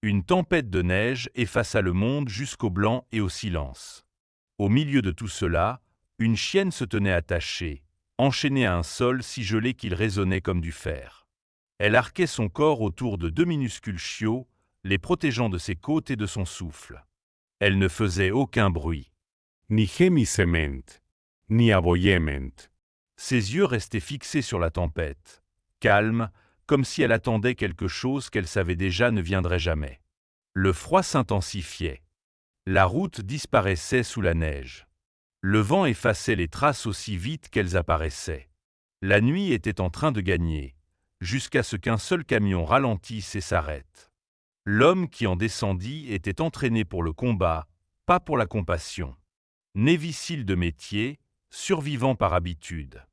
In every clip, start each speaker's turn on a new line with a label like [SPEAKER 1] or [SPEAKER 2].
[SPEAKER 1] Une tempête de neige effaça le monde jusqu'au blanc et au silence. Au milieu de tout cela, une chienne se tenait attachée, enchaînée à un sol si gelé qu'il résonnait comme du fer. Elle arquait son corps autour de deux minuscules chiots, les protégeant de ses côtes et de son souffle. Elle ne faisait aucun bruit.
[SPEAKER 2] Ni gemisement, ni aboiement.
[SPEAKER 1] Ses yeux restaient fixés sur la tempête, calmes, comme si elle attendait quelque chose qu'elle savait déjà ne viendrait jamais. Le froid s'intensifiait. La route disparaissait sous la neige. Le vent effaçait les traces aussi vite qu'elles apparaissaient. La nuit était en train de gagner, jusqu'à ce qu'un seul camion ralentisse et s'arrête. L'homme qui en descendit était entraîné pour le combat, pas pour la compassion. Névicile de métier, survivant par habitude.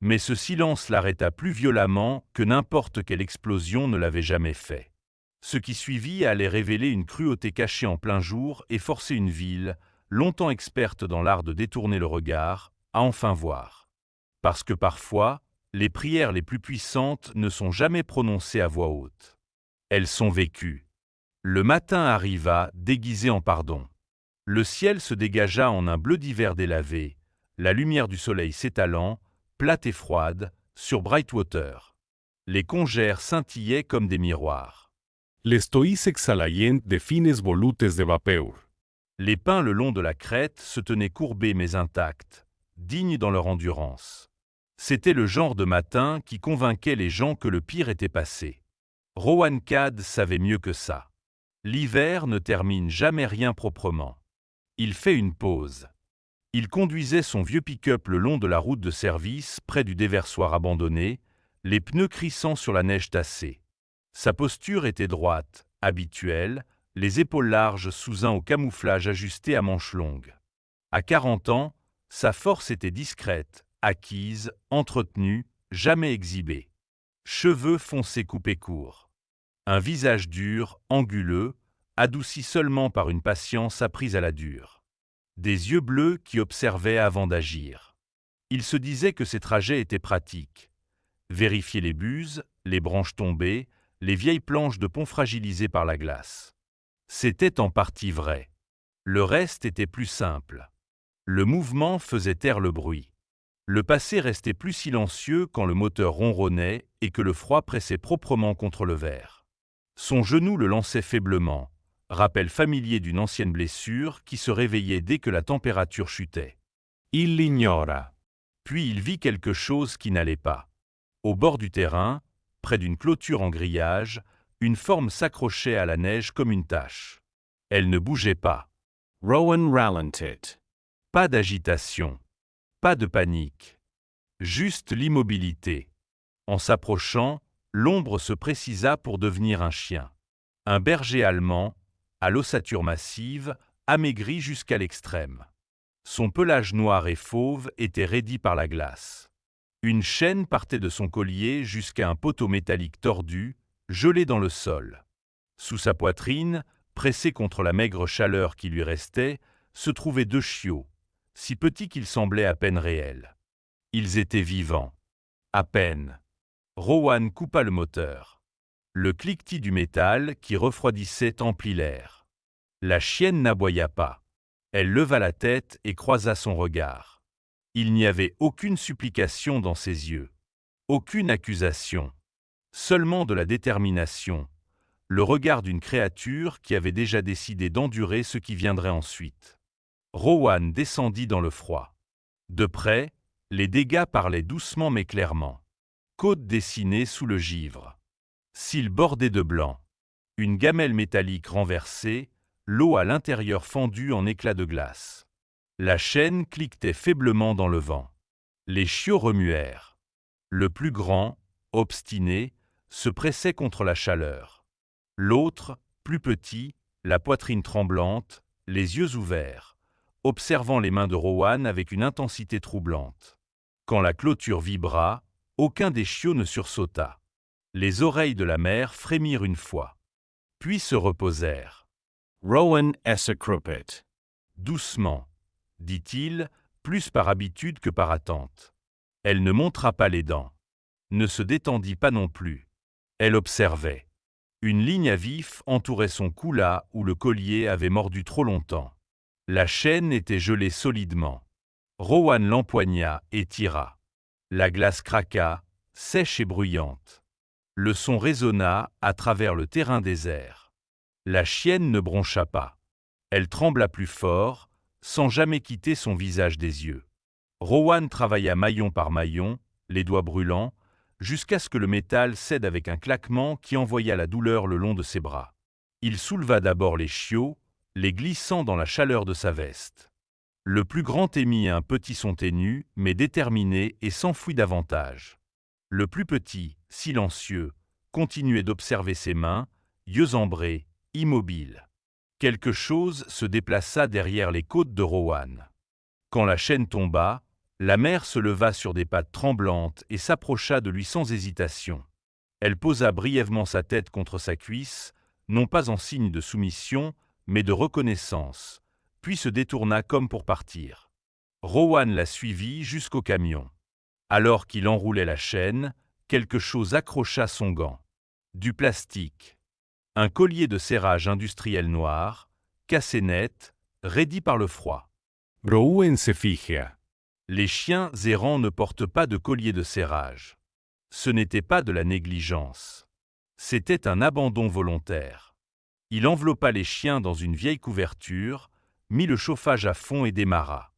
[SPEAKER 1] Mais ce silence l'arrêta plus violemment que n'importe quelle explosion ne l'avait jamais fait. Ce qui suivit allait révéler une cruauté cachée en plein jour et forcer une ville, longtemps experte dans l'art de détourner le regard, à enfin voir. Parce que parfois, les prières les plus puissantes ne sont jamais prononcées à voix haute. Elles sont vécues. Le matin arriva, déguisé en pardon. Le ciel se dégagea en un bleu d'hiver délavé, la lumière du soleil s'étalant, plate et froide, sur Brightwater. Les congères scintillaient comme des miroirs.
[SPEAKER 2] L'estoïs exhalayent de fines volutes de vapeur.
[SPEAKER 1] Les pins le long de la crête se tenaient courbés mais intacts, dignes dans leur endurance. C'était le genre de matin qui convainquait les gens que le pire était passé. Rowan Cad savait mieux que ça. L'hiver ne termine jamais rien proprement. Il fait une pause. Il conduisait son vieux pick-up le long de la route de service, près du déversoir abandonné, les pneus crissant sur la neige tassée. Sa posture était droite, habituelle, les épaules larges sous un haut camouflage ajusté à manches longues. À 40 ans, sa force était discrète, acquise, entretenue, jamais exhibée. Cheveux foncés coupés courts. Un visage dur, anguleux, adouci seulement par une patience apprise à la dure. Des yeux bleus qui observaient avant d'agir. Il se disait que ces trajets étaient pratiques. Vérifier les buses, les branches tombées, les vieilles planches de pont fragilisées par la glace. C'était en partie vrai. Le reste était plus simple. Le mouvement faisait taire le bruit. Le passé restait plus silencieux quand le moteur ronronnait et que le froid pressait proprement contre le verre. Son genou le lançait faiblement, rappel familier d'une ancienne blessure qui se réveillait dès que la température chutait.
[SPEAKER 2] Il l'ignora.
[SPEAKER 1] Puis il vit quelque chose qui n'allait pas. Au bord du terrain, près d'une clôture en grillage, une forme s'accrochait à la neige comme une tache. Elle ne bougeait pas.
[SPEAKER 2] Rowan ralented.
[SPEAKER 1] Pas d'agitation. Pas de panique. Juste l'immobilité. En s'approchant, l'ombre se précisa pour devenir un chien. Un berger allemand, à l'ossature massive, amaigri jusqu'à l'extrême. Son pelage noir et fauve était raidi par la glace. Une chaîne partait de son collier jusqu'à un poteau métallique tordu, gelé dans le sol. Sous sa poitrine, pressé contre la maigre chaleur qui lui restait, se trouvaient deux chiots, si petits qu'ils semblaient à peine réels. Ils étaient vivants. À peine. Rowan coupa le moteur. Le cliquetis du métal qui refroidissait emplit l'air. La chienne n'aboya pas. Elle leva la tête et croisa son regard. Il n'y avait aucune supplication dans ses yeux. Aucune accusation. Seulement de la détermination. Le regard d'une créature qui avait déjà décidé d'endurer ce qui viendrait ensuite. Rowan descendit dans le froid. De près, les dégâts parlaient doucement mais clairement. Côte dessinée sous le givre. Cils bordés de blanc. Une gamelle métallique renversée, l'eau à l'intérieur fendue en éclats de glace. La chaîne cliquetait faiblement dans le vent. Les chiots remuèrent. Le plus grand, obstiné, se pressait contre la chaleur. L'autre, plus petit, la poitrine tremblante, les yeux ouverts, observant les mains de Rowan avec une intensité troublante. Quand la clôture vibra, aucun des chiots ne sursauta. Les oreilles de la mère frémirent une fois, puis se reposèrent.
[SPEAKER 2] Rowan accroupit.
[SPEAKER 1] Doucement, dit-il, plus par habitude que par attente. Elle ne montra pas les dents, ne se détendit pas non plus. Elle observait. Une ligne à vif entourait son cou là où le collier avait mordu trop longtemps. La chaîne était gelée solidement. Rowan l'empoigna et tira. La glace craqua, sèche et bruyante. Le son résonna à travers le terrain désert. La chienne ne broncha pas. Elle trembla plus fort, sans jamais quitter son visage des yeux. Rowan travailla maillon par maillon, les doigts brûlants, jusqu'à ce que le métal cède avec un claquement qui envoya la douleur le long de ses bras. Il souleva d'abord les chiots, les glissant dans la chaleur de sa veste. Le plus grand émit un petit son ténu, mais déterminé et s'enfuit davantage. Le plus petit, silencieux, continuait d'observer ses mains, yeux ambrés, immobiles. Quelque chose se déplaça derrière les côtes de Rowan. Quand la chaîne tomba, la mère se leva sur des pattes tremblantes et s'approcha de lui sans hésitation. Elle posa brièvement sa tête contre sa cuisse, non pas en signe de soumission, mais de reconnaissance, puis se détourna comme pour partir. Rowan la suivit jusqu'au camion. Alors qu'il enroulait la chaîne, quelque chose accrocha son gant. Du plastique. Un collier de serrage industriel noir, cassé net, raidi par le froid.
[SPEAKER 2] Rowan se fija.
[SPEAKER 1] Les chiens errants ne portent pas de collier de serrage. Ce n'était pas de la négligence. C'était un abandon volontaire. Il enveloppa les chiens dans une vieille couverture, mit le chauffage à fond et démarra.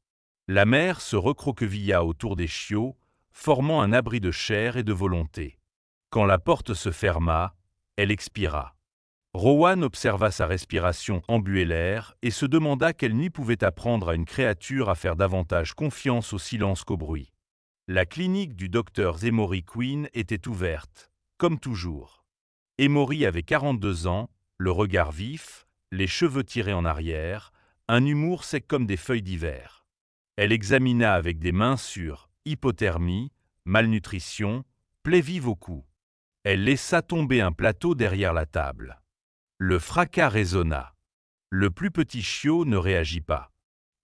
[SPEAKER 1] La mère se recroquevilla autour des chiots, formant un abri de chair et de volonté. Quand la porte se ferma, elle expira. Rowan observa sa respiration embuer l'air et se demanda quelle nuit pouvait apprendre à une créature à faire davantage confiance au silence qu'au bruit. La clinique du docteur Emory Queen était ouverte, comme toujours. Emory avait 42 ans, le regard vif, les cheveux tirés en arrière, un humour sec comme des feuilles d'hiver. Elle examina avec des mains sûres hypothermie, malnutrition, plaie vive au cou. Elle laissa tomber un plateau derrière la table. Le fracas résonna. Le plus petit chiot ne réagit pas.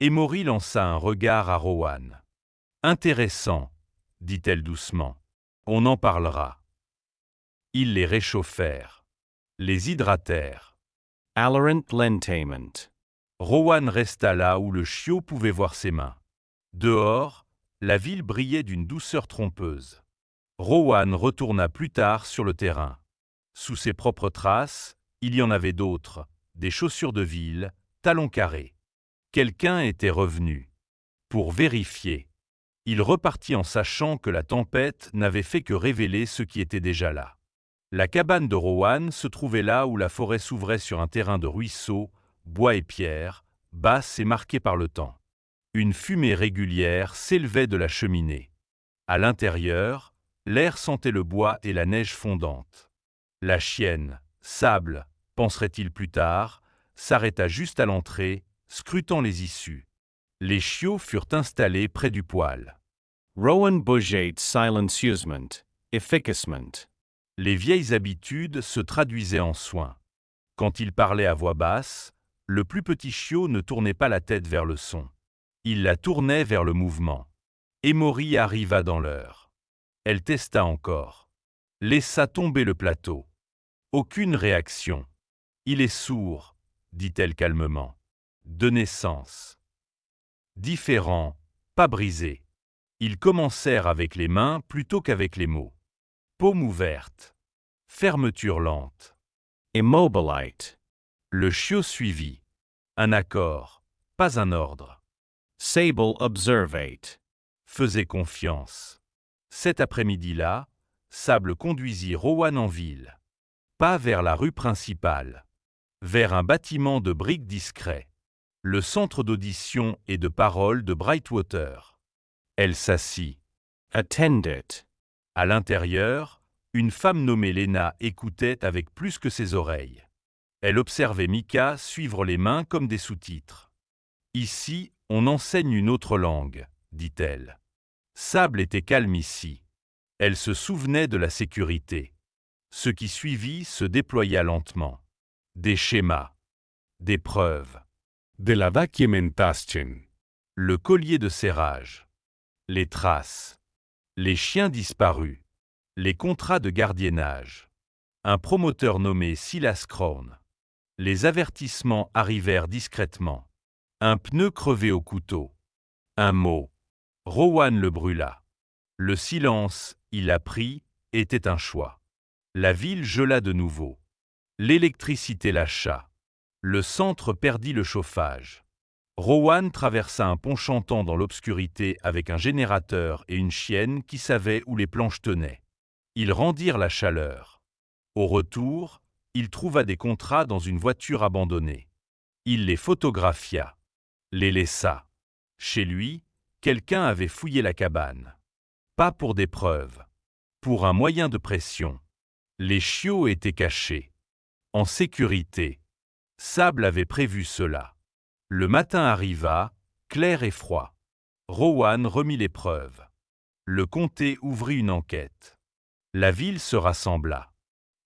[SPEAKER 1] Emory lança un regard à Rowan. « Intéressant, dit-elle doucement. On en parlera. » Ils les réchauffèrent. Les hydratèrent.
[SPEAKER 3] Allerant Lentaiment.
[SPEAKER 1] Rowan resta là où le chiot pouvait voir ses mains. Dehors, la ville brillait d'une douceur trompeuse. Rowan retourna plus tard sur le terrain. Sous ses propres traces, il y en avait d'autres, des chaussures de ville, talons carrés. Quelqu'un était revenu. Pour vérifier. Il repartit en sachant que la tempête n'avait fait que révéler ce qui était déjà là. La cabane de Rowan se trouvait là où la forêt s'ouvrait sur un terrain de ruisseaux, bois et pierres, basse et marquée par le temps. Une fumée régulière s'élevait de la cheminée. À l'intérieur, l'air sentait le bois et la neige fondante. La chienne, Sable, penserait-il plus tard, s'arrêta juste à l'entrée, scrutant les issues. Les chiots furent installés près du poêle.
[SPEAKER 3] Rowan budgate silencieusement, efficacement.
[SPEAKER 1] Les vieilles habitudes se traduisaient en soins. Quand il parlait à voix basse, le plus petit chiot ne tournait pas la tête vers le son. Il la tournait vers le mouvement. Emory arriva dans l'heure. Elle testa encore. Laissa tomber le plateau. Aucune réaction. Il est sourd, dit-elle calmement. De naissance. Différent, pas brisé. Ils commencèrent avec les mains plutôt qu'avec les mots. Paume ouverte. Fermeture lente.
[SPEAKER 3] Immobilite.
[SPEAKER 1] Le chiot suivit. Un accord, pas un ordre.
[SPEAKER 3] Sable observate.
[SPEAKER 1] Faisait confiance. Cet après-midi-là, Sable conduisit Rowan en ville. Pas vers la rue principale. Vers un bâtiment de briques discret. Le centre d'audition et de parole de Brightwater. Elle s'assit.
[SPEAKER 3] Attended.
[SPEAKER 1] À l'intérieur, une femme nommée Lena écoutait avec plus que ses oreilles. Elle observait Micah suivre les mains comme des sous-titres. « Ici, on enseigne une autre langue, » dit-elle. Sable était calme ici. Elle se souvenait de la sécurité. Ce qui suivit se déploya lentement. Des schémas. Des preuves.
[SPEAKER 2] De la documentation.
[SPEAKER 1] Le collier de serrage. Les traces. Les chiens disparus. Les contrats de gardiennage. Un promoteur nommé Silas Crown. Les avertissements arrivèrent discrètement. Un pneu crevé au couteau. Un mot. Rowan le brûla. Le silence, il apprit, était un choix. La ville gela de nouveau. L'électricité lâcha. Le centre perdit le chauffage. Rowan traversa un pont chantant dans l'obscurité avec un générateur et une chienne qui savait où les planches tenaient. Ils rendirent la chaleur. Au retour, il trouva des contrats dans une voiture abandonnée. Il les photographia. Les laissa. Chez lui, quelqu'un avait fouillé la cabane. Pas pour des preuves. Pour un moyen de pression. Les chiots étaient cachés. En sécurité. Sable avait prévu cela. Le matin arriva, clair et froid. Rowan remit les preuves. Le comté ouvrit une enquête. La ville se rassembla.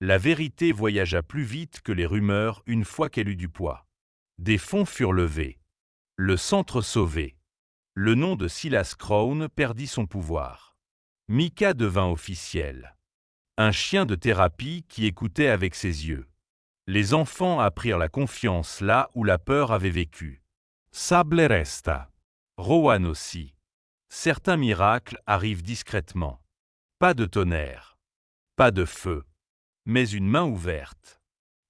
[SPEAKER 1] La vérité voyagea plus vite que les rumeurs une fois qu'elle eut du poids. Des fonds furent levés. Le centre sauvé. Le nom de Silas Crown perdit son pouvoir. Micah devint officiel. Un chien de thérapie qui écoutait avec ses yeux. Les enfants apprirent la confiance là où la peur avait vécu. Sable resta. Rowan aussi. Certains miracles arrivent discrètement. Pas de tonnerre. Pas de feu. Mais une main ouverte.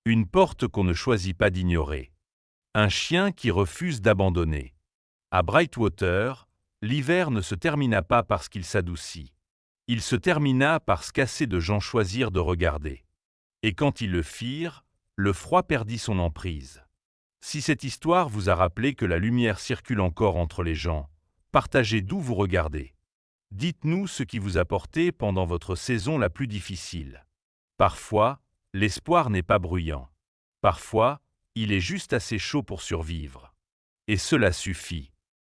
[SPEAKER 1] Une porte qu'on ne choisit pas d'ignorer. Un chien qui refuse d'abandonner. À Brightwater, l'hiver ne se termina pas parce qu'il s'adoucit. Il se termina parce qu'assez de gens choisirent de regarder. Et quand ils le firent, le froid perdit son emprise. Si cette histoire vous a rappelé que la lumière circule encore entre les gens, partagez d'où vous regardez. Dites-nous ce qui vous a porté pendant votre saison la plus difficile. Parfois, l'espoir n'est pas bruyant. Parfois, il est juste assez chaud pour survivre. Et cela suffit.